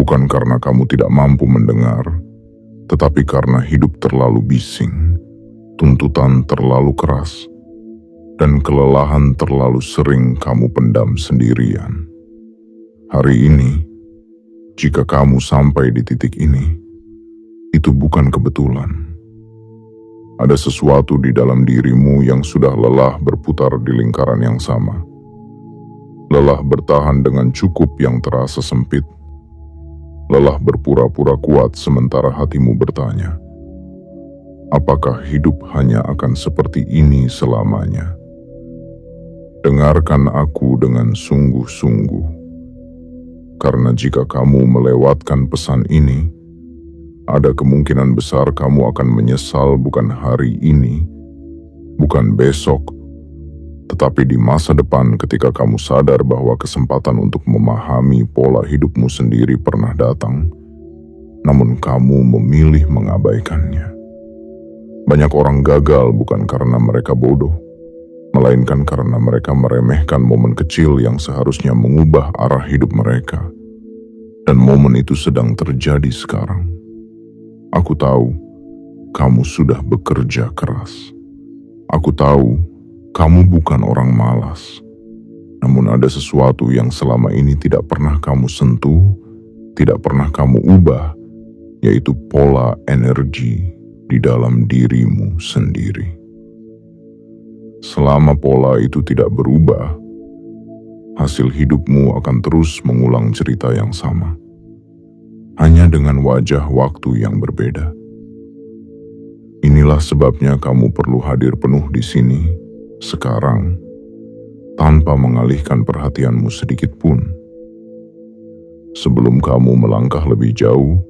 Bukan karena kamu tidak mampu mendengar, tetapi karena hidup terlalu bising, tuntutan terlalu keras, dan kelelahan terlalu sering kamu pendam sendirian. Hari ini, jika kamu sampai di titik ini, itu bukan kebetulan. Ada sesuatu di dalam dirimu yang sudah lelah berputar di lingkaran yang sama. Lelah bertahan dengan cukup yang terasa sempit. Lelah berpura-pura kuat sementara hatimu bertanya, apakah hidup hanya akan seperti ini selamanya? Dengarkan aku dengan sungguh-sungguh, karena jika kamu melewatkan pesan ini, ada kemungkinan besar kamu akan menyesal bukan hari ini, bukan besok, tetapi di masa depan ketika kamu sadar bahwa kesempatan untuk memahami pola hidupmu sendiri pernah datang, namun kamu memilih mengabaikannya. Banyak orang gagal bukan karena mereka bodoh, melainkan karena mereka meremehkan momen kecil yang seharusnya mengubah arah hidup mereka. Dan momen itu sedang terjadi sekarang. Aku tahu kamu sudah bekerja keras. Aku tahu kamu bukan orang malas. Namun ada sesuatu yang selama ini tidak pernah kamu sentuh, tidak pernah kamu ubah, yaitu pola energi di dalam dirimu sendiri. Selama pola itu tidak berubah, hasil hidupmu akan terus mengulang cerita yang sama, hanya dengan wajah waktu yang berbeda. Inilah sebabnya kamu perlu hadir penuh di sini, sekarang, tanpa mengalihkan perhatianmu sedikit pun. Sebelum kamu melangkah lebih jauh,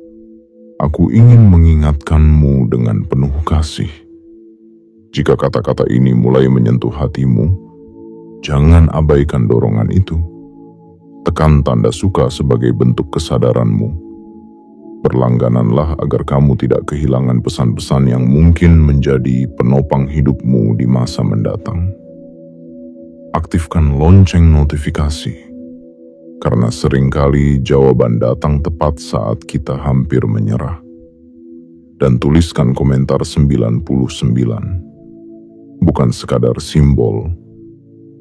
aku ingin mengingatkanmu dengan penuh kasih. Jika kata-kata ini mulai menyentuh hatimu, jangan abaikan dorongan itu. Tekan tanda suka sebagai bentuk kesadaranmu. Berlanggananlah agar kamu tidak kehilangan pesan-pesan yang mungkin menjadi penopang hidupmu di masa mendatang. Aktifkan lonceng notifikasi, karena seringkali jawaban datang tepat saat kita hampir menyerah. Dan tuliskan komentar 99, bukan sekadar simbol,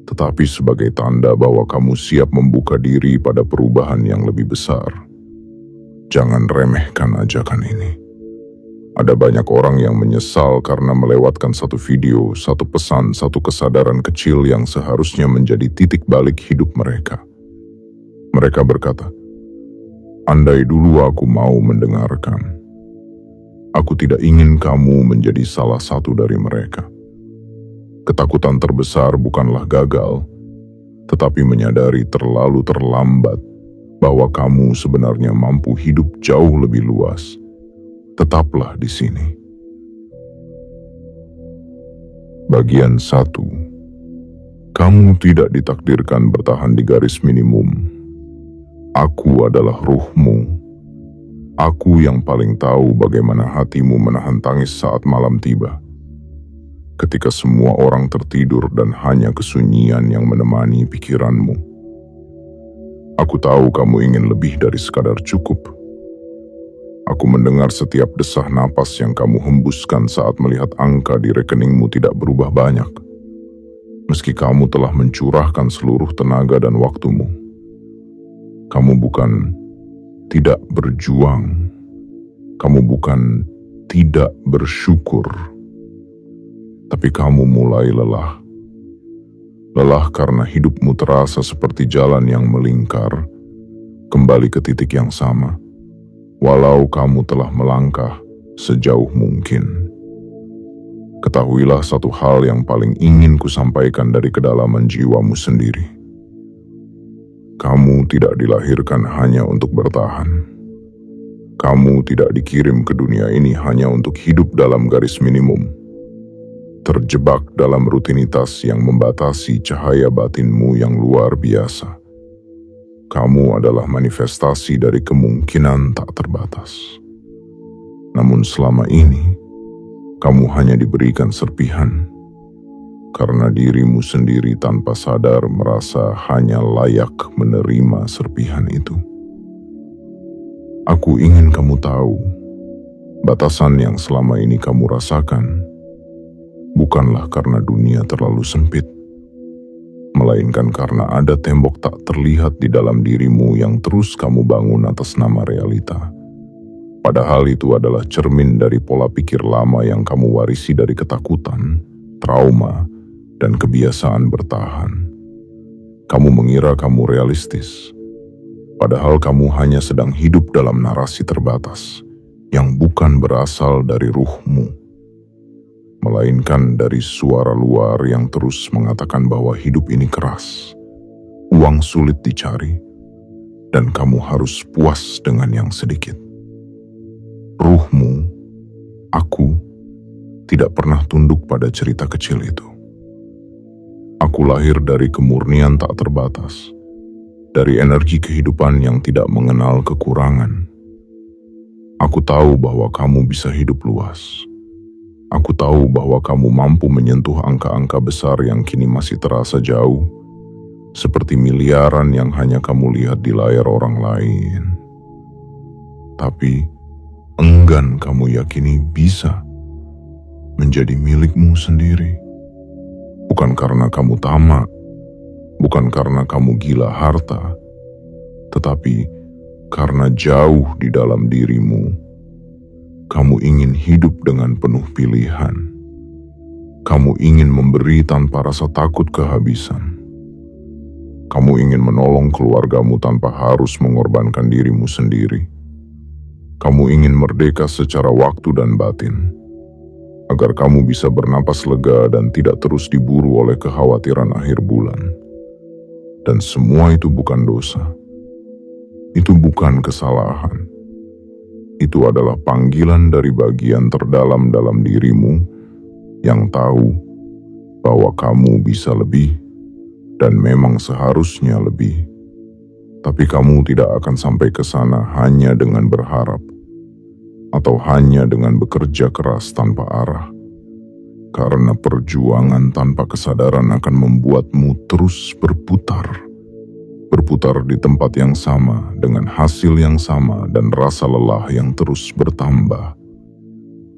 tetapi sebagai tanda bahwa kamu siap membuka diri pada perubahan yang lebih besar. Jangan remehkan ajakan ini. Ada banyak orang yang menyesal karena melewatkan satu video, satu pesan, satu kesadaran kecil yang seharusnya menjadi titik balik hidup mereka. Mereka berkata, andai dulu aku mau mendengarkan. Aku tidak ingin kamu menjadi salah satu dari mereka. Ketakutan terbesar bukanlah gagal, tetapi menyadari terlalu terlambat bahwa kamu sebenarnya mampu hidup jauh lebih luas. Tetaplah di sini. Bagian 1. Kamu tidak ditakdirkan bertahan di garis minimum. Aku adalah ruhmu. Aku yang paling tahu bagaimana hatimu menahan tangis saat malam tiba. Ketika semua orang tertidur dan hanya kesunyian yang menemani pikiranmu. Aku tahu kamu ingin lebih dari sekadar cukup. Aku mendengar setiap desah napas yang kamu hembuskan saat melihat angka di rekeningmu tidak berubah banyak. Meski kamu telah mencurahkan seluruh tenaga dan waktumu. Kamu bukan tidak berjuang. Kamu bukan tidak bersyukur. Tapi kamu mulai lelah. Lelah karena hidupmu terasa seperti jalan yang melingkar, kembali ke titik yang sama, walau kamu telah melangkah sejauh mungkin. Ketahuilah satu hal yang paling ingin kusampaikan dari kedalaman jiwamu sendiri. Kamu tidak dilahirkan hanya untuk bertahan. Kamu tidak dikirim ke dunia ini hanya untuk hidup dalam garis minimum. Terjebak dalam rutinitas yang membatasi cahaya batinmu yang luar biasa. Kamu adalah manifestasi dari kemungkinan tak terbatas. Namun selama ini, kamu hanya diberikan serpihan, karena dirimu sendiri tanpa sadar merasa hanya layak menerima serpihan itu. Aku ingin kamu tahu, batasan yang selama ini kamu rasakan bukanlah karena dunia terlalu sempit, melainkan karena ada tembok tak terlihat di dalam dirimu yang terus kamu bangun atas nama realita. Padahal itu adalah cermin dari pola pikir lama yang kamu warisi dari ketakutan, trauma, dan kebiasaan bertahan. Kamu mengira kamu realistis, padahal kamu hanya sedang hidup dalam narasi terbatas yang bukan berasal dari ruhmu, melainkan dari suara luar yang terus mengatakan bahwa hidup ini keras, uang sulit dicari, dan kamu harus puas dengan yang sedikit. Ruhmu, aku, tidak pernah tunduk pada cerita kecil itu. Aku lahir dari kemurnian tak terbatas, dari energi kehidupan yang tidak mengenal kekurangan. Aku tahu bahwa kamu bisa hidup luas. Aku tahu bahwa kamu mampu menyentuh angka-angka besar yang kini masih terasa jauh, seperti miliaran yang hanya kamu lihat di layar orang lain. Tapi, enggan kamu yakini bisa menjadi milikmu sendiri. Bukan karena kamu tamak, bukan karena kamu gila harta, tetapi karena jauh di dalam dirimu, kamu ingin hidup dengan penuh pilihan. Kamu ingin memberi tanpa rasa takut kehabisan. Kamu ingin menolong keluargamu tanpa harus mengorbankan dirimu sendiri. Kamu ingin merdeka secara waktu dan batin, agar kamu bisa bernapas lega dan tidak terus diburu oleh kekhawatiran akhir bulan. Dan semua itu bukan dosa. Itu bukan kesalahan. Itu adalah panggilan dari bagian terdalam dalam dirimu yang tahu bahwa kamu bisa lebih dan memang seharusnya lebih. Tapi kamu tidak akan sampai ke sana hanya dengan berharap atau hanya dengan bekerja keras tanpa arah. Karena perjuangan tanpa kesadaran akan membuatmu terus berputar di tempat yang sama dengan hasil yang sama dan rasa lelah yang terus bertambah.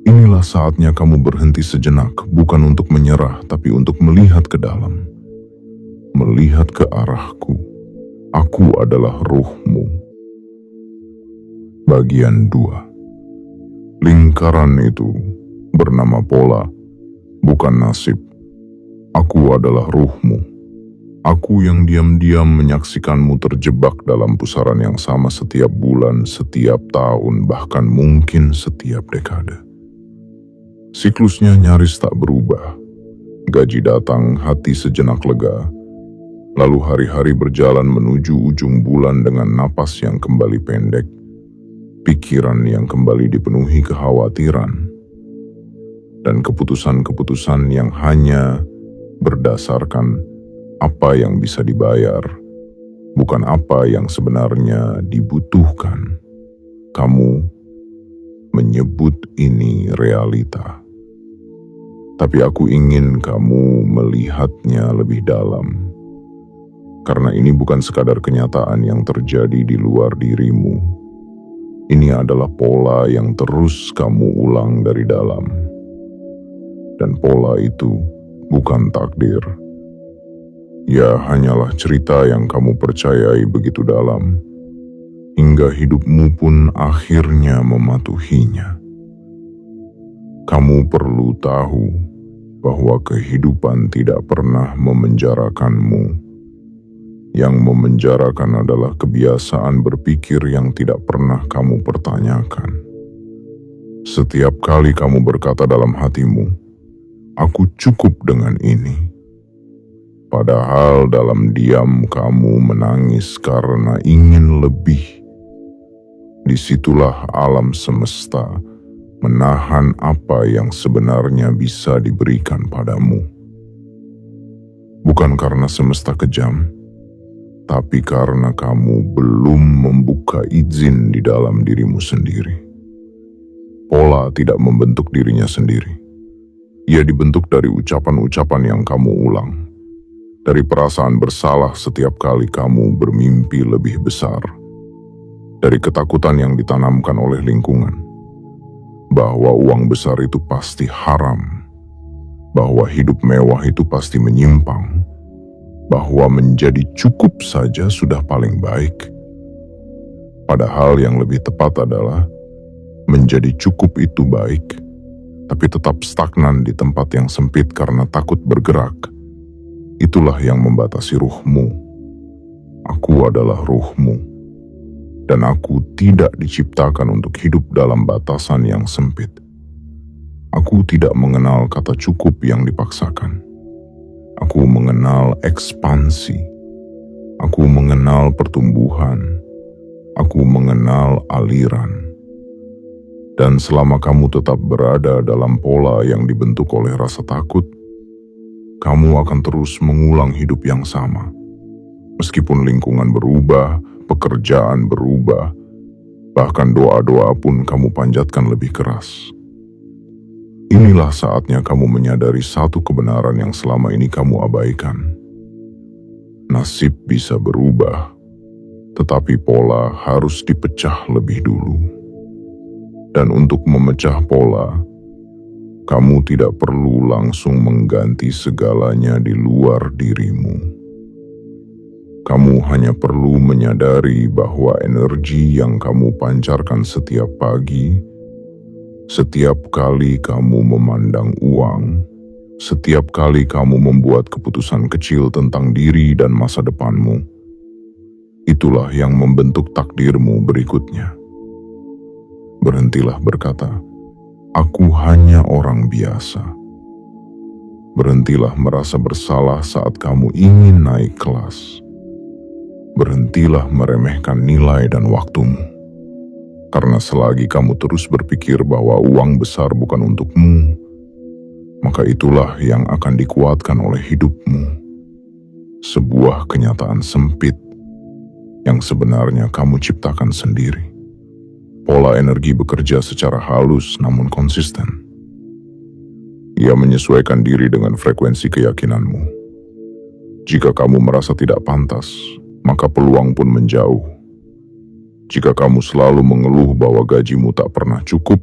Inilah saatnya kamu berhenti sejenak, bukan untuk menyerah, tapi untuk melihat ke dalam. Melihat ke arahku. Aku adalah ruhmu. Bagian 2. Lingkaran itu bernama pola, bukan nasib. Aku adalah ruhmu. Aku yang diam-diam menyaksikanmu terjebak dalam pusaran yang sama setiap bulan, setiap tahun, bahkan mungkin setiap dekade. Siklusnya nyaris tak berubah. Gaji datang, hati sejenak lega. Lalu hari-hari berjalan menuju ujung bulan dengan napas yang kembali pendek. Pikiran yang kembali dipenuhi kekhawatiran, dan keputusan-keputusan yang hanya berdasarkan apa yang bisa dibayar, bukan apa yang sebenarnya dibutuhkan. Kamu menyebut ini realita, tapi aku ingin kamu melihatnya lebih dalam, karena ini bukan sekadar kenyataan yang terjadi di luar dirimu. Ini adalah pola yang terus kamu ulang dari dalam. Dan pola itu bukan takdir. Ya, hanyalah cerita yang kamu percayai begitu dalam, hingga hidupmu pun akhirnya mematuhinya. Kamu perlu tahu bahwa kehidupan tidak pernah memenjarakanmu. Yang memenjarakan adalah kebiasaan berpikir yang tidak pernah kamu pertanyakan. Setiap kali kamu berkata dalam hatimu, "Aku cukup dengan ini." Padahal dalam diam kamu menangis karena ingin lebih. Disitulah alam semesta menahan apa yang sebenarnya bisa diberikan padamu. Bukan karena semesta kejam, tapi karena kamu belum membuka izin di dalam dirimu sendiri. Pola tidak membentuk dirinya sendiri. Ia dibentuk dari ucapan-ucapan yang kamu ulang, dari perasaan bersalah setiap kali kamu bermimpi lebih besar, dari ketakutan yang ditanamkan oleh lingkungan, bahwa uang besar itu pasti haram, bahwa hidup mewah itu pasti menyimpang, bahwa menjadi cukup saja sudah paling baik. Padahal yang lebih tepat adalah menjadi cukup itu baik, tapi tetap stagnan di tempat yang sempit karena takut bergerak. Itulah yang membatasi ruhmu. Aku adalah ruhmu, dan aku tidak diciptakan untuk hidup dalam batasan yang sempit. Aku tidak mengenal kata cukup yang dipaksakan. Aku mengenal ekspansi. Aku mengenal pertumbuhan. Aku mengenal aliran. Dan selama kamu tetap berada dalam pola yang dibentuk oleh rasa takut, kamu akan terus mengulang hidup yang sama. Meskipun lingkungan berubah, pekerjaan berubah, bahkan doa-doa pun kamu panjatkan lebih keras. Inilah saatnya kamu menyadari satu kebenaran yang selama ini kamu abaikan. Nasib bisa berubah, tetapi pola harus dipecah lebih dulu. Dan untuk memecah pola, kamu tidak perlu langsung mengganti segalanya di luar dirimu. Kamu hanya perlu menyadari bahwa energi yang kamu pancarkan setiap pagi, setiap kali kamu memandang uang, setiap kali kamu membuat keputusan kecil tentang diri dan masa depanmu, itulah yang membentuk takdirmu berikutnya. Berhentilah berkata, "Aku hanya orang biasa." Berhentilah merasa bersalah saat kamu ingin naik kelas. Berhentilah meremehkan nilai dan waktumu. Karena selagi kamu terus berpikir bahwa uang besar bukan untukmu, maka itulah yang akan dikuatkan oleh hidupmu. Sebuah kenyataan sempit yang sebenarnya kamu ciptakan sendiri. Pola energi bekerja secara halus namun konsisten. Ia menyesuaikan diri dengan frekuensi keyakinanmu. Jika kamu merasa tidak pantas, maka peluang pun menjauh. Jika kamu selalu mengeluh bahwa gajimu tak pernah cukup,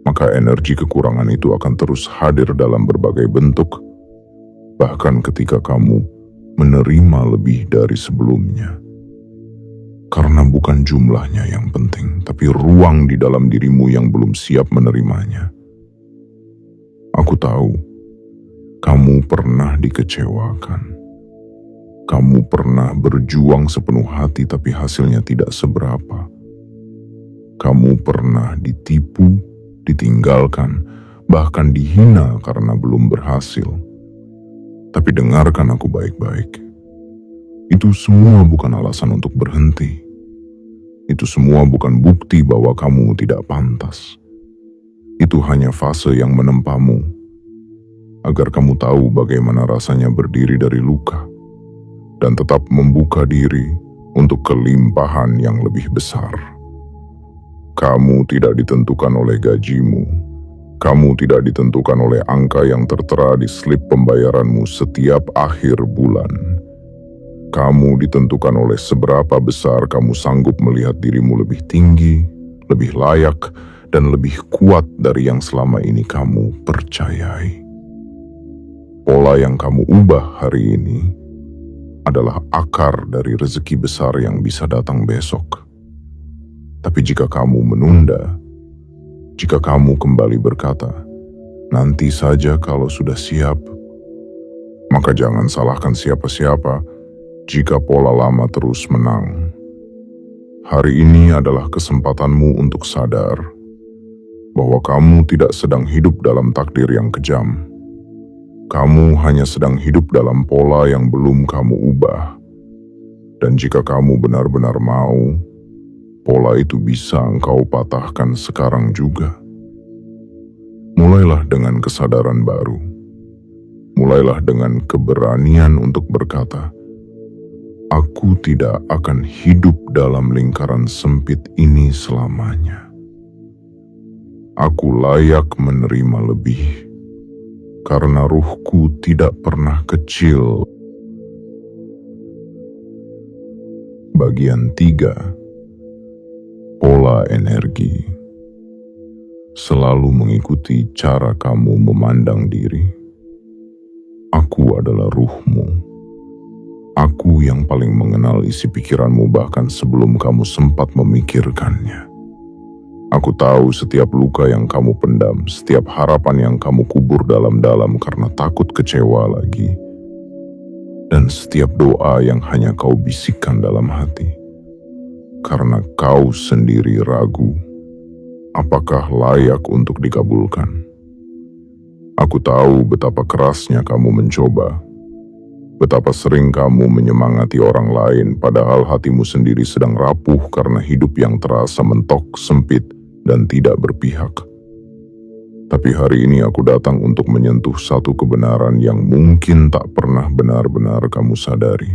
maka energi kekurangan itu akan terus hadir dalam berbagai bentuk, bahkan ketika kamu menerima lebih dari sebelumnya. Karena bukan jumlahnya yang penting, tapi ruang di dalam dirimu yang belum siap menerimanya. Aku tahu, kamu pernah dikecewakan. Kamu pernah berjuang sepenuh hati tapi hasilnya tidak seberapa. Kamu pernah ditipu, ditinggalkan, bahkan dihina karena belum berhasil. Tapi dengarkan aku baik-baik. Itu semua bukan alasan untuk berhenti. Itu semua bukan bukti bahwa kamu tidak pantas. Itu hanya fase yang menempamu, agar kamu tahu bagaimana rasanya berdiri dari luka, dan tetap membuka diri untuk kelimpahan yang lebih besar. Kamu tidak ditentukan oleh gajimu. Kamu tidak ditentukan oleh angka yang tertera di slip pembayaranmu setiap akhir bulan. Kamu ditentukan oleh seberapa besar kamu sanggup melihat dirimu lebih tinggi, lebih layak, dan lebih kuat dari yang selama ini kamu percayai. Pola yang kamu ubah hari ini adalah akar dari rezeki besar yang bisa datang besok. Tapi jika kamu menunda, jika kamu kembali berkata, "Nanti saja kalau sudah siap," maka jangan salahkan siapa-siapa jika pola lama terus menang. Hari ini adalah kesempatanmu untuk sadar bahwa kamu tidak sedang hidup dalam takdir yang kejam. Kamu hanya sedang hidup dalam pola yang belum kamu ubah. Dan jika kamu benar-benar mau, pola itu bisa engkau patahkan sekarang juga. Mulailah dengan kesadaran baru. Mulailah dengan keberanian untuk berkata, "Aku tidak akan hidup dalam lingkaran sempit ini selamanya. Aku layak menerima lebih, karena ruhku tidak pernah kecil." Bagian 3. energi selalu mengikuti cara kamu memandang diri. Aku adalah ruhmu. Aku yang paling mengenal isi pikiranmu bahkan sebelum kamu sempat memikirkannya. Aku tahu setiap luka yang kamu pendam, setiap harapan yang kamu kubur dalam-dalam karena takut kecewa lagi, dan setiap doa yang hanya kau bisikkan dalam hati, karena kau sendiri ragu apakah layak untuk dikabulkan. Aku tahu betapa kerasnya kamu mencoba, betapa sering kamu menyemangati orang lain padahal hatimu sendiri sedang rapuh karena hidup yang terasa mentok, sempit, dan tidak berpihak. Tapi hari ini aku datang untuk menyentuh satu kebenaran yang mungkin tak pernah benar-benar kamu sadari.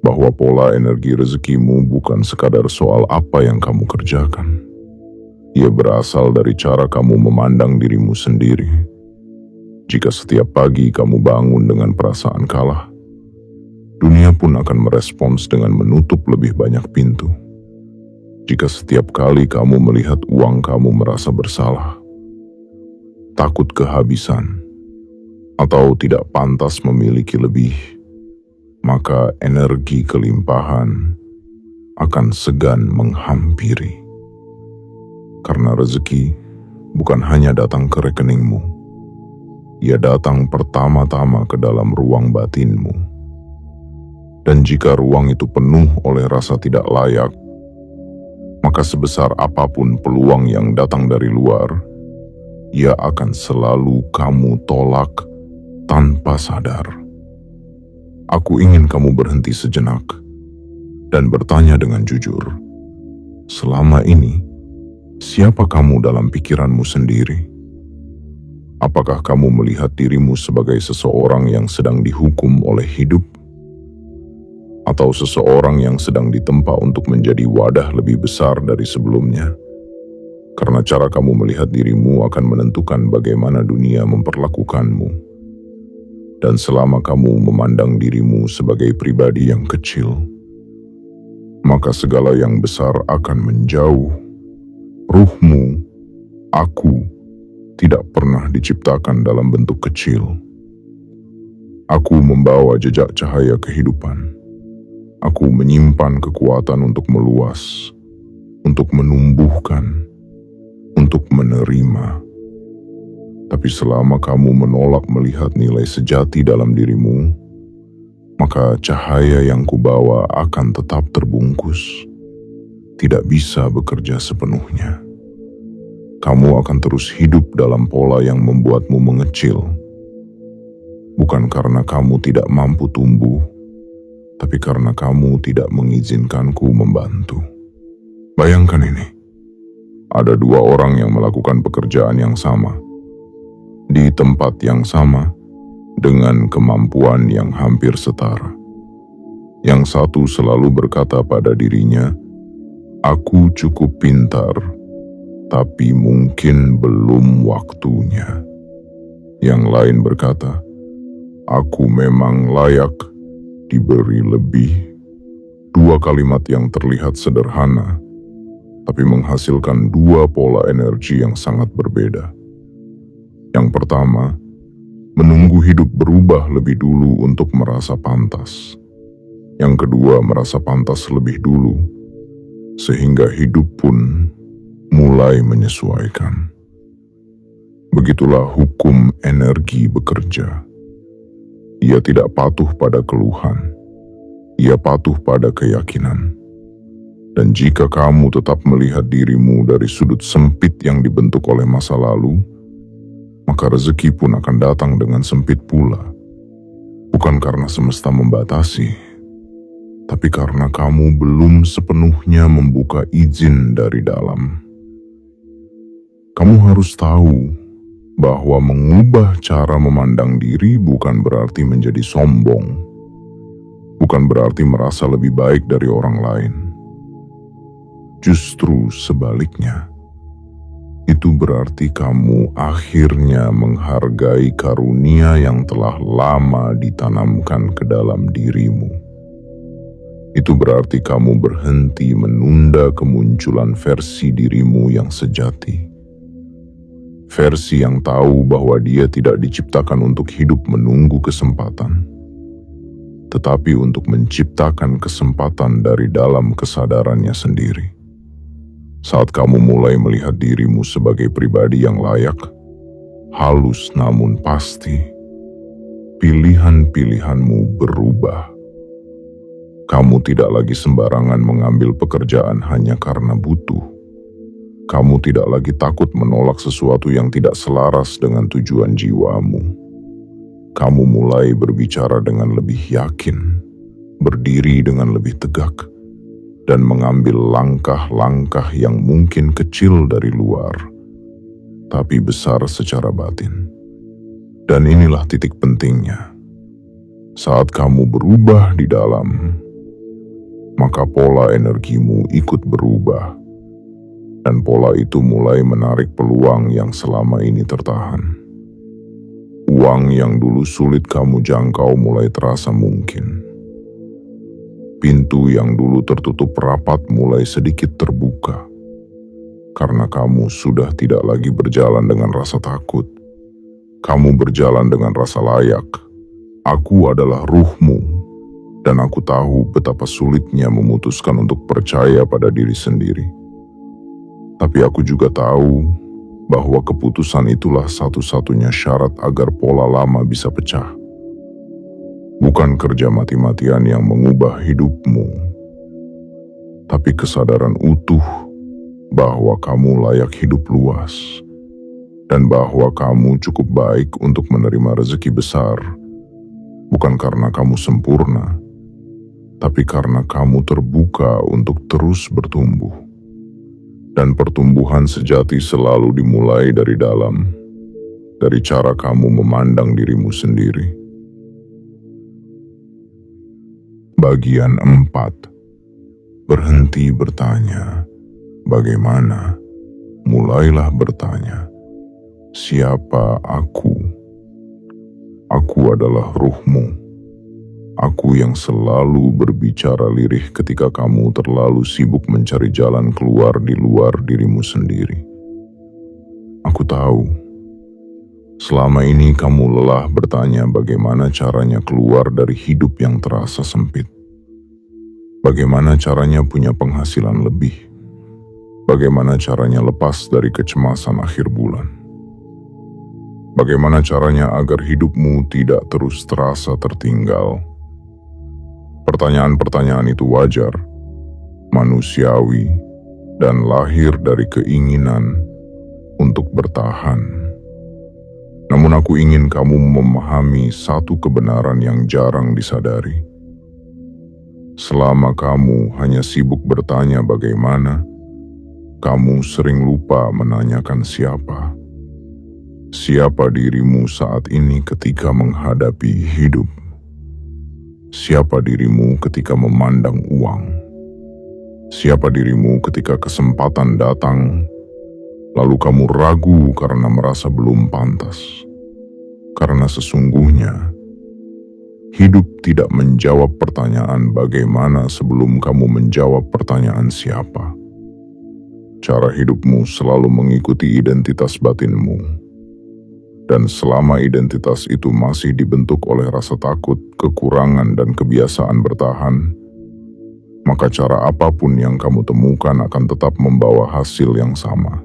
Bahwa pola energi rezekimu bukan sekadar soal apa yang kamu kerjakan. Ia berasal dari cara kamu memandang dirimu sendiri. Jika setiap pagi kamu bangun dengan perasaan kalah, dunia pun akan merespons dengan menutup lebih banyak pintu. Jika setiap kali kamu melihat uang kamu merasa bersalah, takut kehabisan, atau tidak pantas memiliki lebih, maka energi kelimpahan akan segan menghampiri. Karena rezeki bukan hanya datang ke rekeningmu, ia datang pertama-tama ke dalam ruang batinmu. Dan jika ruang itu penuh oleh rasa tidak layak, maka sebesar apapun peluang yang datang dari luar, ia akan selalu kamu tolak tanpa sadar. Aku ingin kamu berhenti sejenak dan bertanya dengan jujur, selama ini, siapa kamu dalam pikiranmu sendiri? Apakah kamu melihat dirimu sebagai seseorang yang sedang dihukum oleh hidup? Atau seseorang yang sedang ditempa untuk menjadi wadah lebih besar dari sebelumnya? Karena cara kamu melihat dirimu akan menentukan bagaimana dunia memperlakukanmu. Dan selama kamu memandang dirimu sebagai pribadi yang kecil, maka segala yang besar akan menjauh. Ruhmu, aku, tidak pernah diciptakan dalam bentuk kecil. Aku membawa jejak cahaya kehidupan. Aku menyimpan kekuatan untuk meluas, untuk menumbuhkan, untuk menerima. Tapi selama kamu menolak melihat nilai sejati dalam dirimu, maka cahaya yang kubawa akan tetap terbungkus, tidak bisa bekerja sepenuhnya. Kamu akan terus hidup dalam pola yang membuatmu mengecil. Bukan karena kamu tidak mampu tumbuh, tapi karena kamu tidak mengizinkanku membantu. Bayangkan ini, ada dua orang yang melakukan pekerjaan yang sama, di tempat yang sama, dengan kemampuan yang hampir setara. Yang satu selalu berkata pada dirinya, "Aku cukup pintar, tapi mungkin belum waktunya." Yang lain berkata, "Aku memang layak diberi lebih." Dua kalimat yang terlihat sederhana, tapi menghasilkan dua pola energi yang sangat berbeda. Yang pertama, menunggu hidup berubah lebih dulu untuk merasa pantas. Yang kedua, merasa pantas lebih dulu, sehingga hidup pun mulai menyesuaikan. Begitulah hukum energi bekerja. Ia tidak patuh pada keluhan, ia patuh pada keyakinan. Dan jika kamu tetap melihat dirimu dari sudut sempit yang dibentuk oleh masa lalu, maka rezeki pun akan datang dengan sempit pula. Bukan karena semesta membatasi, tapi karena kamu belum sepenuhnya membuka izin dari dalam. Kamu harus tahu bahwa mengubah cara memandang diri bukan berarti menjadi sombong, bukan berarti merasa lebih baik dari orang lain. Justru sebaliknya, itu berarti kamu akhirnya menghargai karunia yang telah lama ditanamkan ke dalam dirimu. Itu berarti kamu berhenti menunda kemunculan versi dirimu yang sejati. Versi yang tahu bahwa dia tidak diciptakan untuk hidup menunggu kesempatan, tetapi untuk menciptakan kesempatan dari dalam kesadarannya sendiri. Saat kamu mulai melihat dirimu sebagai pribadi yang layak, halus namun pasti, pilihan-pilihanmu berubah. Kamu tidak lagi sembarangan mengambil pekerjaan hanya karena butuh. Kamu tidak lagi takut menolak sesuatu yang tidak selaras dengan tujuan jiwamu. Kamu mulai berbicara dengan lebih yakin, berdiri dengan lebih tegak, dan mengambil langkah-langkah yang mungkin kecil dari luar, tapi besar secara batin. Dan inilah titik pentingnya. Saat kamu berubah di dalam, maka pola energimu ikut berubah, dan pola itu mulai menarik peluang yang selama ini tertahan. Uang yang dulu sulit kamu jangkau mulai terasa mungkin. Pintu yang dulu tertutup rapat mulai sedikit terbuka, karena kamu sudah tidak lagi berjalan dengan rasa takut. Kamu berjalan dengan rasa layak. Aku adalah ruhmu. Dan aku tahu betapa sulitnya memutuskan untuk percaya pada diri sendiri. Tapi aku juga tahu bahwa keputusan itulah satu-satunya syarat agar pola lama bisa pecah. Bukan kerja mati-matian yang mengubah hidupmu, tapi kesadaran utuh bahwa kamu layak hidup luas, dan bahwa kamu cukup baik untuk menerima rezeki besar, bukan karena kamu sempurna, tapi karena kamu terbuka untuk terus bertumbuh. Dan pertumbuhan sejati selalu dimulai dari dalam, dari cara kamu memandang dirimu sendiri. Bagian 4. Berhenti bertanya, bagaimana? Mulailah bertanya, siapa aku? Aku adalah ruhmu. Aku yang selalu berbicara lirih ketika kamu terlalu sibuk mencari jalan keluar di luar dirimu sendiri. Aku tahu, selama ini kamu lelah bertanya bagaimana caranya keluar dari hidup yang terasa sempit. Bagaimana caranya punya penghasilan lebih. Bagaimana caranya lepas dari kecemasan akhir bulan. Bagaimana caranya agar hidupmu tidak terus terasa tertinggal. Pertanyaan-pertanyaan itu wajar, manusiawi, dan lahir dari keinginan untuk bertahan. Namun aku ingin kamu memahami satu kebenaran yang jarang disadari. Selama kamu hanya sibuk bertanya bagaimana, kamu sering lupa menanyakan siapa. Siapa dirimu saat ini ketika menghadapi hidup? Siapa dirimu ketika memandang uang? Siapa dirimu ketika kesempatan datang, lalu kamu ragu karena merasa belum pantas? Karena sesungguhnya, hidup tidak menjawab pertanyaan bagaimana sebelum kamu menjawab pertanyaan siapa. Cara hidupmu selalu mengikuti identitas batinmu. Dan selama identitas itu masih dibentuk oleh rasa takut, kekurangan, dan kebiasaan bertahan, maka cara apapun yang kamu temukan akan tetap membawa hasil yang sama.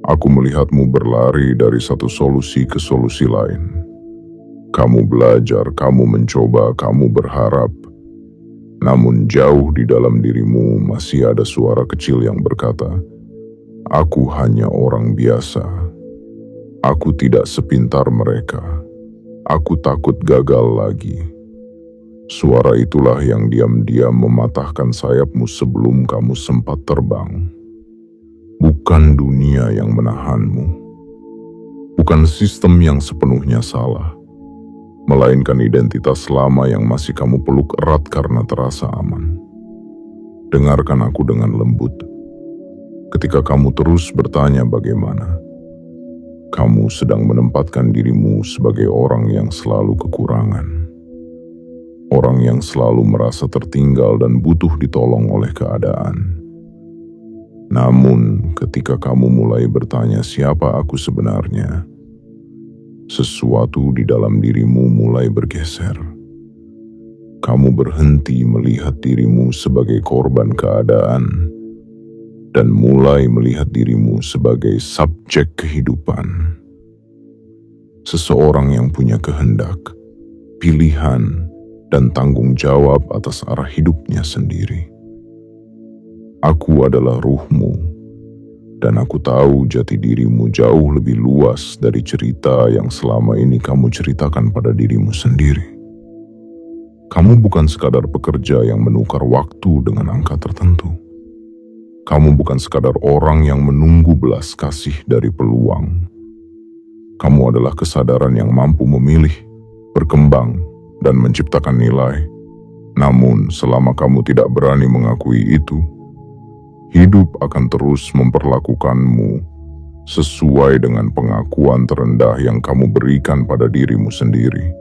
Aku melihatmu berlari dari satu solusi ke solusi lain. Kamu belajar, kamu mencoba, kamu berharap. Namun jauh di dalam dirimu masih ada suara kecil yang berkata, "Aku hanya orang biasa. Aku tidak sepintar mereka. Aku takut gagal lagi." Suara itulah yang diam-diam mematahkan sayapmu sebelum kamu sempat terbang. Bukan dunia yang menahanmu. Bukan sistem yang sepenuhnya salah. Melainkan identitas lama yang masih kamu peluk erat karena terasa aman. Dengarkan aku dengan lembut. Ketika kamu terus bertanya bagaimana, kamu sedang menempatkan dirimu sebagai orang yang selalu kekurangan. orang yang selalu merasa tertinggal dan butuh ditolong oleh keadaan. Namun, ketika kamu mulai bertanya siapa aku sebenarnya, sesuatu di dalam dirimu mulai bergeser. Kamu berhenti melihat dirimu sebagai korban keadaan dan mulai melihat dirimu sebagai subjek kehidupan. Seseorang yang punya kehendak, pilihan, dan tanggung jawab atas arah hidupnya sendiri. Aku adalah ruhmu, dan aku tahu jati dirimu jauh lebih luas dari cerita yang selama ini kamu ceritakan pada dirimu sendiri. Kamu bukan sekadar pekerja yang menukar waktu dengan angka tertentu. Kamu bukan sekadar orang yang menunggu belas kasih dari peluang. Kamu adalah kesadaran yang mampu memilih, berkembang, dan menciptakan nilai. Namun, selama kamu tidak berani mengakui itu, hidup akan terus memperlakukanmu sesuai dengan pengakuan terendah yang kamu berikan pada dirimu sendiri.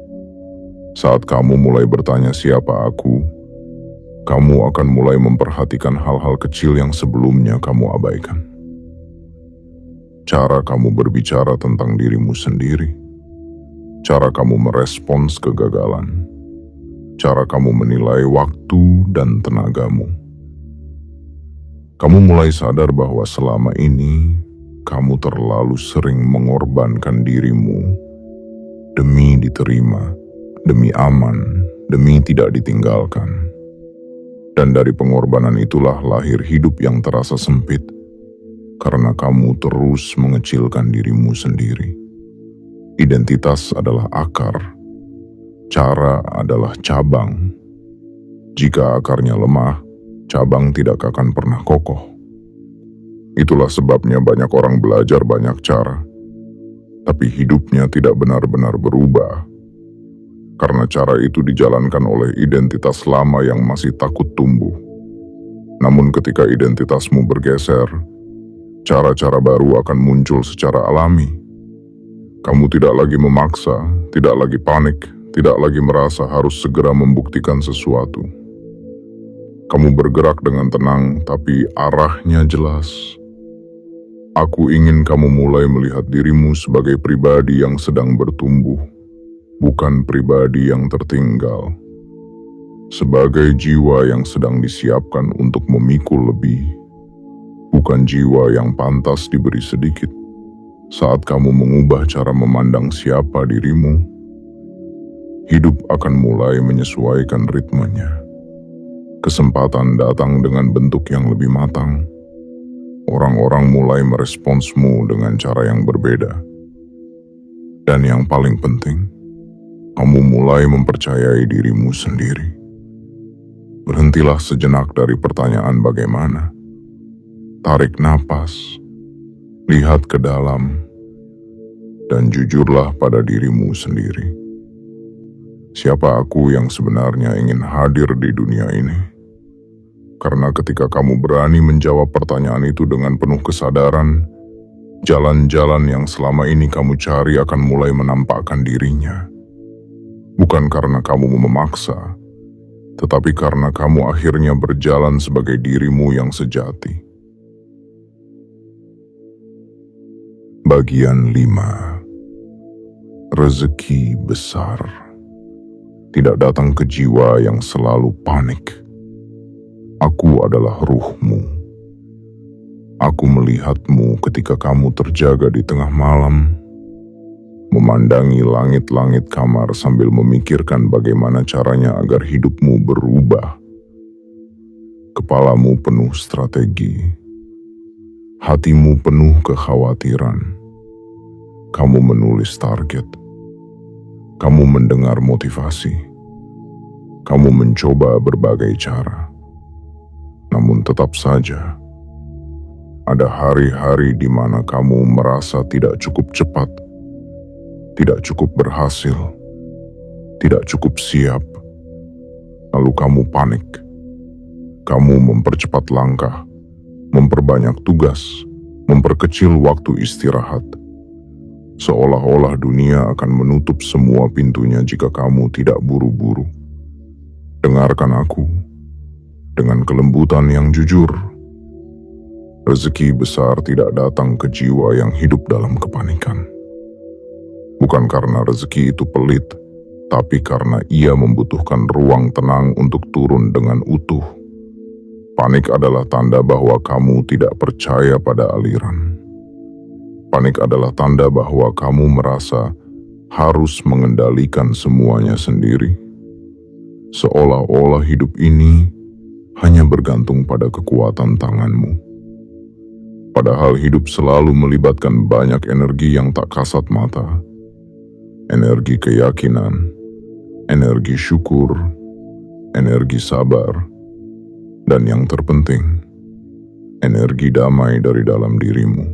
Saat kamu mulai bertanya siapa aku, kamu akan mulai memperhatikan hal-hal kecil yang sebelumnya kamu abaikan. Cara kamu berbicara tentang dirimu sendiri, cara kamu merespons kegagalan, cara kamu menilai waktu dan tenagamu. Kamu mulai sadar bahwa selama ini kamu terlalu sering mengorbankan dirimu demi diterima, demi aman, demi tidak ditinggalkan. Dan dari pengorbanan itulah lahir hidup yang terasa sempit, karena kamu terus mengecilkan dirimu sendiri. Identitas adalah akar, cara adalah cabang. Jika akarnya lemah, cabang tidak akan pernah kokoh. Itulah sebabnya banyak orang belajar banyak cara, tapi hidupnya tidak benar-benar berubah. Karena cara itu dijalankan oleh identitas lama yang masih takut tumbuh. Namun ketika identitasmu bergeser, cara-cara baru akan muncul secara alami. Kamu tidak lagi memaksa, tidak lagi panik, tidak lagi merasa harus segera membuktikan sesuatu. Kamu bergerak dengan tenang, tapi arahnya jelas. Aku ingin kamu mulai melihat dirimu sebagai pribadi yang sedang bertumbuh, bukan pribadi yang tertinggal. Sebagai jiwa yang sedang disiapkan untuk memikul lebih, bukan jiwa yang pantas diberi sedikit. Saat kamu mengubah cara memandang siapa dirimu, hidup akan mulai menyesuaikan ritmenya. Kesempatan datang dengan bentuk yang lebih matang. Orang-orang mulai meresponsmu dengan cara yang berbeda. Dan yang paling penting, kamu mulai mempercayai dirimu sendiri. Berhentilah sejenak dari pertanyaan bagaimana. Tarik napas, lihat ke dalam, dan jujurlah pada dirimu sendiri. Siapa aku yang sebenarnya ingin hadir di dunia ini? Karena ketika kamu berani menjawab pertanyaan itu dengan penuh kesadaran, jalan-jalan yang selama ini kamu cari akan mulai menampakkan dirinya. Bukan karena kamu memaksa, tetapi karena kamu akhirnya berjalan sebagai dirimu yang sejati. Bagian 5. Rezeki besar tidak datang ke jiwa yang selalu panik. Aku adalah ruhmu. Aku melihatmu ketika kamu terjaga di tengah malam, memandangi langit-langit kamar sambil memikirkan bagaimana caranya agar hidupmu berubah. Kepalamu penuh strategi, hatimu penuh kekhawatiran. Kamu menulis target, kamu mendengar motivasi, kamu mencoba berbagai cara. Namun tetap saja, ada hari-hari di mana kamu merasa tidak cukup cepat, tidak cukup berhasil, tidak cukup siap. Lalu kamu panik. Kamu mempercepat langkah, memperbanyak tugas, memperkecil waktu istirahat. Seolah-olah dunia akan menutup semua pintunya jika kamu tidak buru-buru. Dengarkan aku dengan kelembutan yang jujur. Rezeki besar tidak datang ke jiwa yang hidup dalam kepanikan. Bukan karena rezeki itu pelit, tapi karena ia membutuhkan ruang tenang untuk turun dengan utuh. Panik adalah tanda bahwa kamu tidak percaya pada aliran. Panik adalah tanda bahwa kamu merasa harus mengendalikan semuanya sendiri. Seolah-olah hidup ini hanya bergantung pada kekuatan tanganmu. Padahal hidup selalu melibatkan banyak energi yang tak kasat mata. Energi keyakinan, energi syukur, energi sabar, dan yang terpenting, energi damai dari dalam dirimu.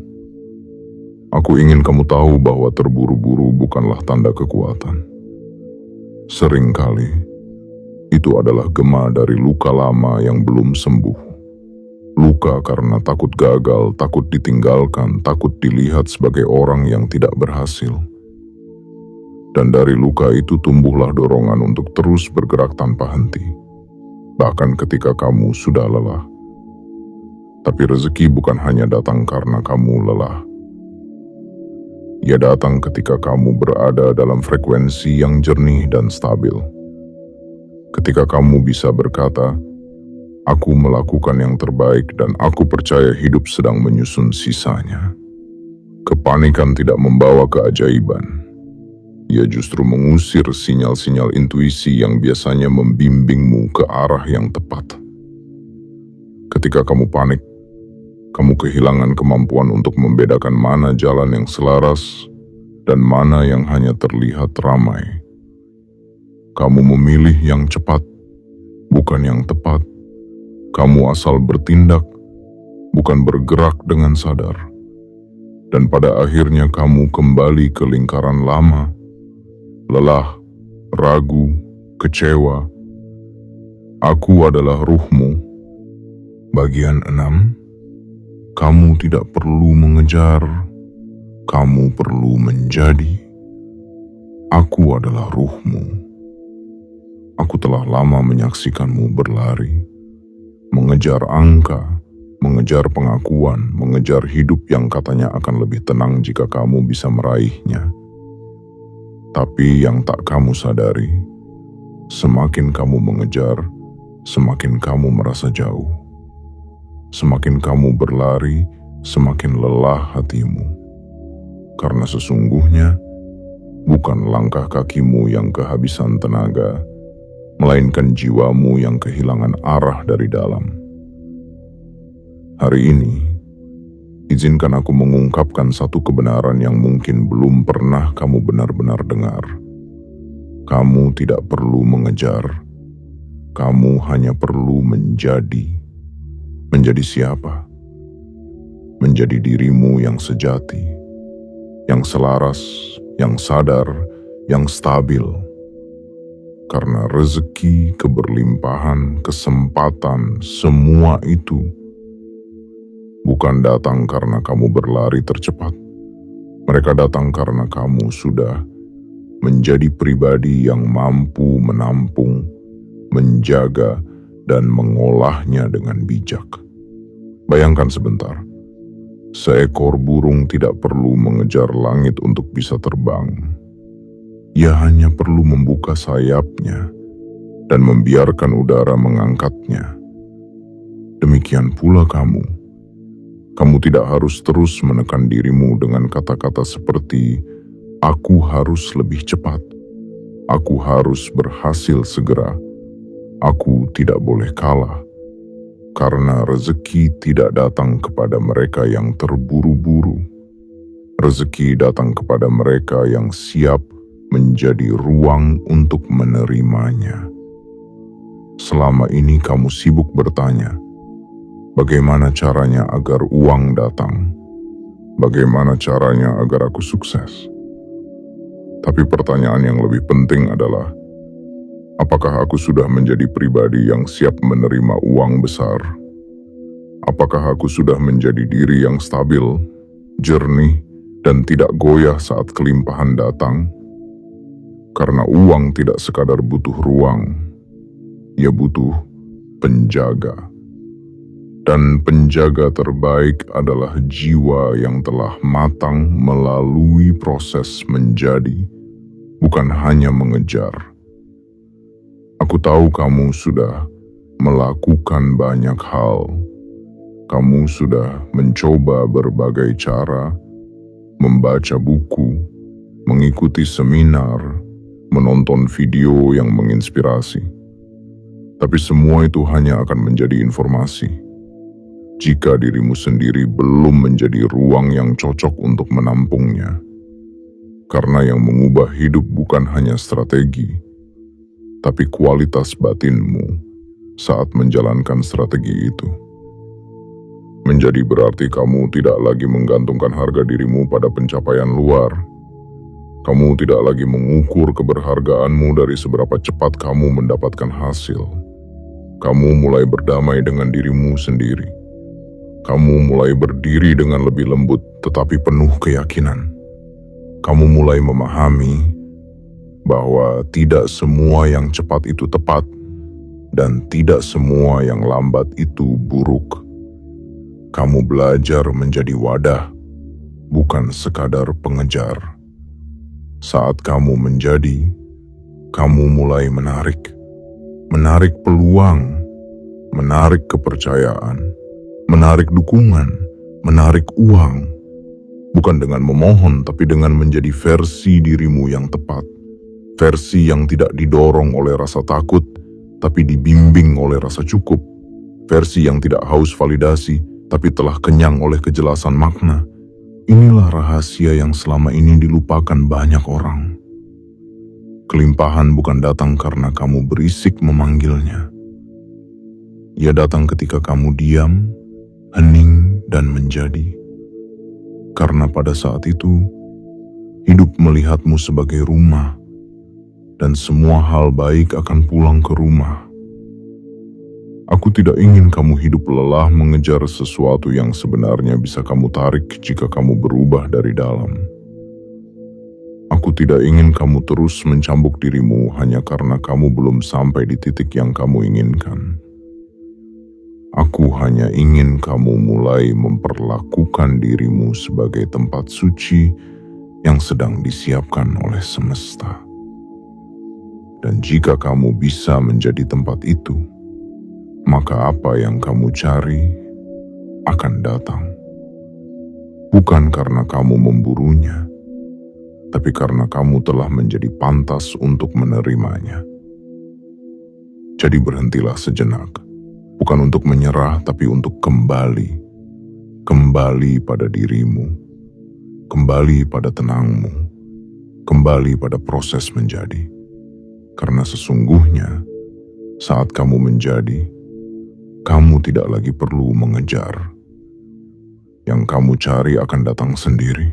Aku ingin kamu tahu bahwa terburu-buru bukanlah tanda kekuatan. Seringkali, itu adalah gema dari luka lama yang belum sembuh. Luka karena takut gagal, takut ditinggalkan, takut dilihat sebagai orang yang tidak berhasil. Dan dari luka itu tumbuhlah dorongan untuk terus bergerak tanpa henti. Bahkan ketika kamu sudah lelah. Tapi rezeki bukan hanya datang karena kamu lelah. Ia datang ketika kamu berada dalam frekuensi yang jernih dan stabil. Ketika kamu bisa berkata, aku melakukan yang terbaik dan aku percaya hidup sedang menyusun sisanya. Kepanikan tidak membawa keajaiban. Ia justru mengusir sinyal-sinyal intuisi yang biasanya membimbingmu ke arah yang tepat. Ketika kamu panik, kamu kehilangan kemampuan untuk membedakan mana jalan yang selaras dan mana yang hanya terlihat ramai. Kamu memilih yang cepat, bukan yang tepat. Kamu asal bertindak, bukan bergerak dengan sadar. Dan pada akhirnya kamu kembali ke lingkaran lama. Lelah, ragu, kecewa. Aku adalah ruhmu. Bagian 6. Kamu tidak perlu mengejar, kamu perlu menjadi. Aku adalah ruhmu. Aku telah lama menyaksikanmu berlari, mengejar angka, mengejar pengakuan, mengejar hidup yang katanya akan lebih tenang jika kamu bisa meraihnya. Tapi yang tak kamu sadari, semakin kamu mengejar, semakin kamu merasa jauh. Semakin kamu berlari, semakin lelah hatimu. Karena sesungguhnya, bukan langkah kakimu yang kehabisan tenaga, melainkan jiwamu yang kehilangan arah dari dalam. Hari ini, izinkan aku mengungkapkan satu kebenaran yang mungkin belum pernah kamu benar-benar dengar. Kamu tidak perlu mengejar, kamu hanya perlu menjadi. Menjadi siapa? Menjadi dirimu yang sejati, yang selaras, yang sadar, yang stabil. Karena rezeki, keberlimpahan, kesempatan, semua itu bukan datang karena kamu berlari tercepat. Mereka datang karena kamu sudah menjadi pribadi yang mampu menampung, menjaga, dan mengolahnya dengan bijak. Bayangkan sebentar, seekor burung tidak perlu mengejar langit untuk bisa terbang. Ia hanya perlu membuka sayapnya dan membiarkan udara mengangkatnya. Demikian pula kamu. Kamu tidak harus terus menekan dirimu dengan kata-kata seperti, aku harus lebih cepat, aku harus berhasil segera, aku tidak boleh kalah. Karena rezeki tidak datang kepada mereka yang terburu-buru. Rezeki datang kepada mereka yang siap menjadi ruang untuk menerimanya. Selama ini kamu sibuk bertanya, bagaimana caranya agar uang datang? Bagaimana caranya agar aku sukses? Tapi pertanyaan yang lebih penting adalah, apakah aku sudah menjadi pribadi yang siap menerima uang besar? Apakah aku sudah menjadi diri yang stabil, jernih, dan tidak goyah saat kelimpahan datang? Karena uang tidak sekadar butuh ruang, Ia butuh penjaga. Dan penjaga terbaik adalah jiwa yang telah matang melalui proses menjadi, bukan hanya mengejar. Aku tahu kamu sudah melakukan banyak hal. Kamu sudah mencoba berbagai cara, membaca buku, mengikuti seminar, menonton video yang menginspirasi. Tapi semua itu hanya akan menjadi informasi jika dirimu sendiri belum menjadi ruang yang cocok untuk menampungnya. Karena yang mengubah hidup bukan hanya strategi, tapi kualitas batinmu saat menjalankan strategi itu. Menjadi berarti kamu tidak lagi menggantungkan harga dirimu pada pencapaian luar. Kamu tidak lagi mengukur keberhargaanmu dari seberapa cepat kamu mendapatkan hasil. Kamu mulai berdamai dengan dirimu sendiri. Kamu mulai berdiri dengan lebih lembut tetapi penuh keyakinan. Kamu mulai memahami bahwa tidak semua yang cepat itu tepat dan tidak semua yang lambat itu buruk. Kamu belajar menjadi wadah, bukan sekadar pengejar. Saat kamu menjadi, kamu mulai menarik peluang, menarik kepercayaan, menarik dukungan, menarik uang. Bukan dengan memohon, tapi dengan menjadi versi dirimu yang tepat. Versi yang tidak didorong oleh rasa takut, tapi dibimbing oleh rasa cukup. Versi yang tidak haus validasi, tapi telah kenyang oleh kejelasan makna. Inilah rahasia yang selama ini dilupakan banyak orang. Kelimpahan bukan datang karena kamu berisik memanggilnya. Ia datang ketika kamu diam, hening, dan menjadi. Karena pada saat itu, hidup melihatmu sebagai rumah, dan semua hal baik akan pulang ke rumah. Aku tidak ingin kamu hidup lelah mengejar sesuatu yang sebenarnya bisa kamu tarik jika kamu berubah dari dalam. Aku tidak ingin kamu terus mencambuk dirimu hanya karena kamu belum sampai di titik yang kamu inginkan. Aku hanya ingin kamu mulai memperlakukan dirimu sebagai tempat suci yang sedang disiapkan oleh semesta. Dan jika kamu bisa menjadi tempat itu, maka apa yang kamu cari akan datang. Bukan karena kamu memburunya, tapi karena kamu telah menjadi pantas untuk menerimanya. Jadi berhentilah sejenak. Bukan untuk menyerah, tapi untuk kembali. Kembali pada dirimu. Kembali pada tenangmu. Kembali pada proses menjadi. Karena sesungguhnya, saat kamu menjadi, kamu tidak lagi perlu mengejar. Yang kamu cari akan datang sendiri.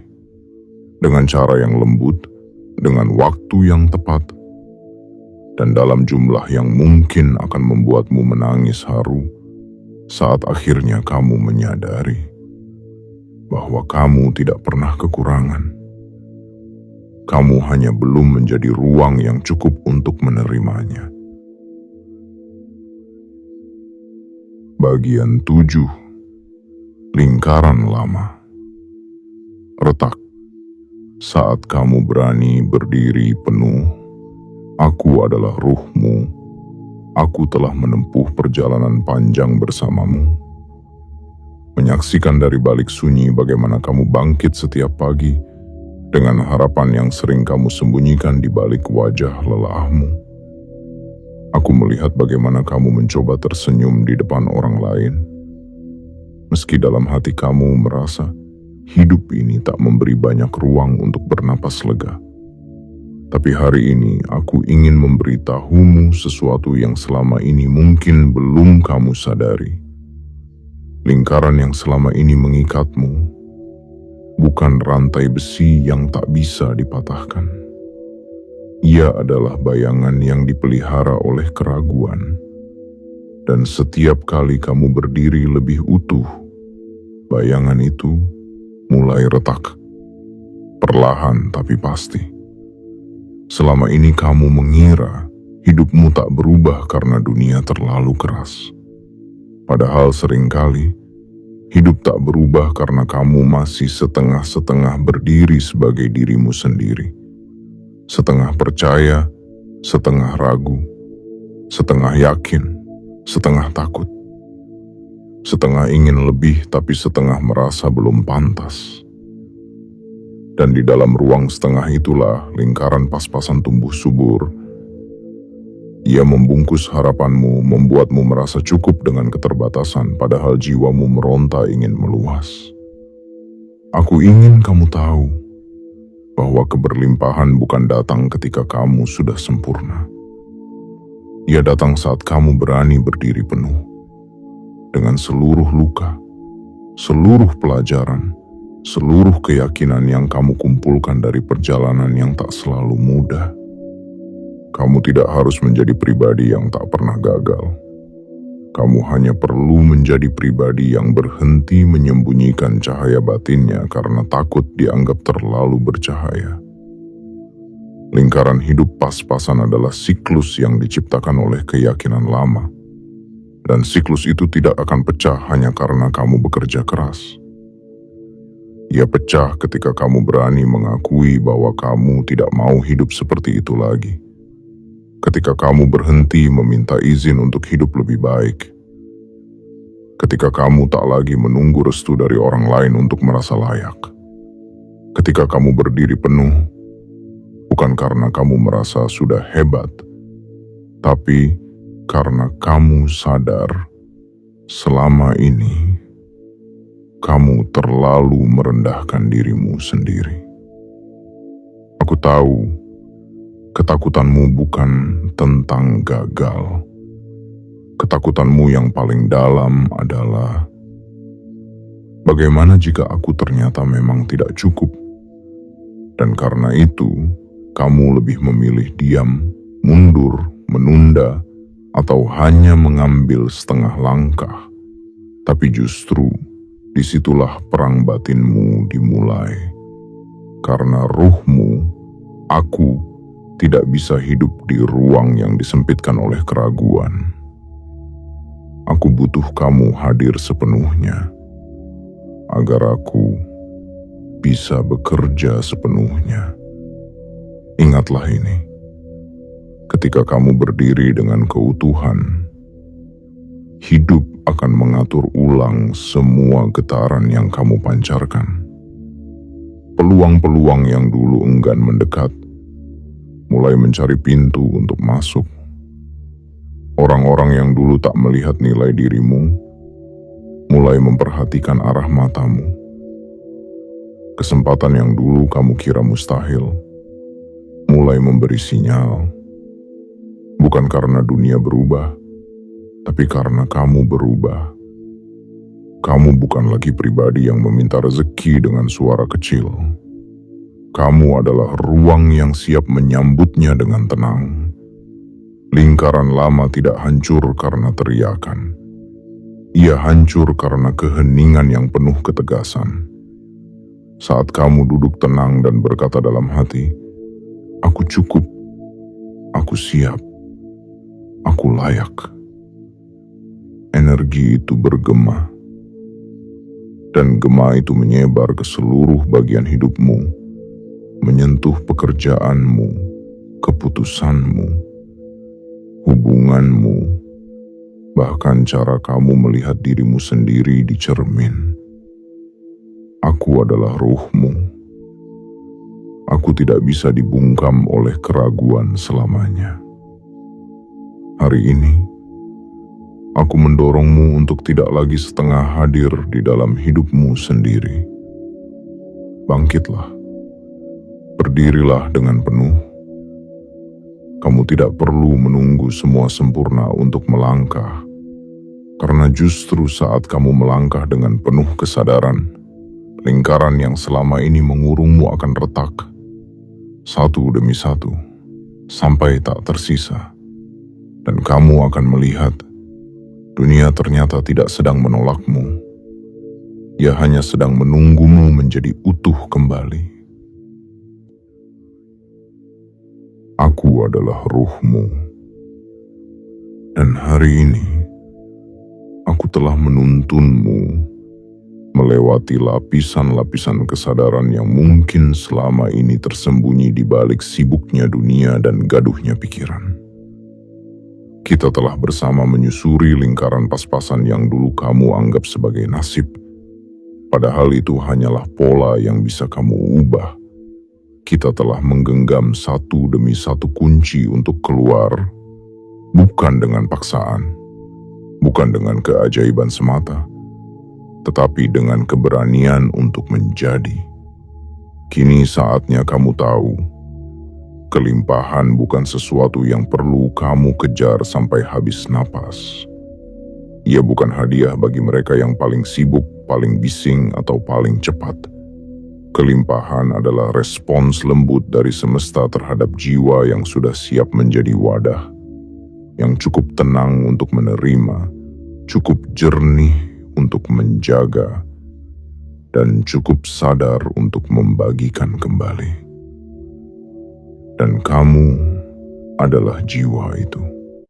Dengan cara yang lembut, dengan waktu yang tepat, dan dalam jumlah yang mungkin akan membuatmu menangis haru saat akhirnya kamu menyadari bahwa kamu tidak pernah kekurangan. Kamu hanya belum menjadi ruang yang cukup untuk menerimanya. Bagian 7. Lingkaran lama. Retak. Saat kamu berani berdiri penuh, aku adalah ruhmu. Aku telah menempuh perjalanan panjang bersamamu. Menyaksikan dari balik sunyi bagaimana kamu bangkit setiap pagi dengan harapan yang sering kamu sembunyikan di balik wajah lelahmu. Aku melihat bagaimana kamu mencoba tersenyum di depan orang lain. Meski dalam hati kamu merasa hidup ini tak memberi banyak ruang untuk bernapas lega. Tapi hari ini aku ingin memberitahumu sesuatu yang selama ini mungkin belum kamu sadari. Lingkaran yang selama ini mengikatmu bukan rantai besi yang tak bisa dipatahkan. Ia adalah bayangan yang dipelihara oleh keraguan. Dan setiap kali kamu berdiri lebih utuh, bayangan itu mulai retak. Perlahan tapi pasti. Selama ini kamu mengira Hidupmu tak berubah karena dunia terlalu keras. Padahal seringkali, hidup tak berubah karena kamu masih setengah-setengah berdiri sebagai dirimu sendiri. Setengah percaya, setengah ragu, setengah yakin, setengah takut. Setengah ingin lebih tapi setengah merasa belum pantas. Dan di dalam ruang setengah itulah lingkaran pas-pasan tumbuh subur. Ia membungkus harapanmu, membuatmu merasa cukup dengan keterbatasan, padahal jiwamu meronta ingin meluas. Aku ingin kamu tahu bahwa keberlimpahan bukan datang ketika kamu sudah sempurna. Ia datang saat kamu berani berdiri penuh, dengan seluruh luka, seluruh pelajaran, seluruh keyakinan yang kamu kumpulkan dari perjalanan yang tak selalu mudah. Kamu tidak harus menjadi pribadi yang tak pernah gagal. Kamu hanya perlu menjadi pribadi yang berhenti menyembunyikan cahaya batinnya karena takut dianggap terlalu bercahaya. Lingkaran hidup pas-pasan adalah siklus yang diciptakan oleh keyakinan lama. Dan siklus itu tidak akan pecah hanya karena kamu bekerja keras. Ia pecah ketika kamu berani mengakui bahwa kamu tidak mau hidup seperti itu lagi. Ketika kamu berhenti meminta izin untuk hidup lebih baik. Ketika kamu tak lagi menunggu restu dari orang lain untuk merasa layak. Ketika kamu berdiri penuh, bukan karena kamu merasa sudah hebat, tapi karena kamu sadar selama ini kamu terlalu merendahkan dirimu sendiri. Aku tahu ketakutanmu bukan tentang gagal. Ketakutanmu yang paling dalam adalah bagaimana jika aku ternyata memang tidak cukup. Dan karena itu, kamu lebih memilih diam, mundur, menunda, atau hanya mengambil setengah langkah. Tapi justru disitulah perang batinmu dimulai. Karena ruhmu, aku, tidak bisa hidup di ruang yang disempitkan oleh keraguan. Aku butuh kamu hadir sepenuhnya, agar aku bisa bekerja sepenuhnya. Ingatlah ini, ketika kamu berdiri dengan keutuhan, hidup akan mengatur ulang semua getaran yang kamu pancarkan. Peluang-peluang yang dulu enggan mendekat, mulai mencari pintu untuk masuk. Orang-orang yang dulu tak melihat nilai dirimu, mulai memperhatikan arah matamu. Kesempatan yang dulu kamu kira mustahil, mulai memberi sinyal. Bukan karena dunia berubah, tapi karena kamu berubah. Kamu bukan lagi pribadi yang meminta rezeki dengan suara kecil. Kamu adalah ruang yang siap menyambutnya dengan tenang. Lingkaran lama tidak hancur karena teriakan. Ia hancur karena keheningan yang penuh ketegasan. Saat kamu duduk tenang dan berkata dalam hati, "Aku cukup, aku siap, aku layak." Energi itu bergema. Dan gema itu menyebar ke seluruh bagian hidupmu. Menyentuh pekerjaanmu, keputusanmu, hubunganmu, bahkan cara kamu melihat dirimu sendiri di cermin. Aku adalah ruhmu. Aku tidak bisa dibungkam oleh keraguan selamanya. Hari ini, aku mendorongmu untuk tidak lagi setengah hadir di dalam hidupmu sendiri. Bangkitlah. Berdirilah dengan penuh. Kamu tidak perlu menunggu semua sempurna untuk melangkah, karena justru saat kamu melangkah dengan penuh kesadaran, lingkaran yang selama ini mengurungmu akan retak, satu demi satu, sampai tak tersisa. Dan kamu akan melihat, dunia ternyata tidak sedang menolakmu. Ia hanya sedang menunggumu menjadi utuh kembali. Aku adalah ruhmu. Dan hari ini, aku telah menuntunmu melewati lapisan-lapisan kesadaran yang mungkin selama ini tersembunyi di balik sibuknya dunia dan gaduhnya pikiran. Kita telah bersama menyusuri lingkaran pas-pasan yang dulu kamu anggap sebagai nasib, padahal itu hanyalah pola yang bisa kamu ubah. Kita telah menggenggam satu demi satu kunci untuk keluar, bukan dengan paksaan, bukan dengan keajaiban semata, tetapi dengan keberanian untuk menjadi. Kini saatnya kamu tahu, kelimpahan bukan sesuatu yang perlu kamu kejar sampai habis napas. Ia bukan hadiah bagi mereka yang paling sibuk, paling bising, atau paling cepat. Kelimpahan adalah respons lembut dari semesta terhadap jiwa yang sudah siap menjadi wadah, yang cukup tenang untuk menerima, cukup jernih untuk menjaga, dan cukup sadar untuk membagikan kembali. Dan kamu adalah jiwa itu.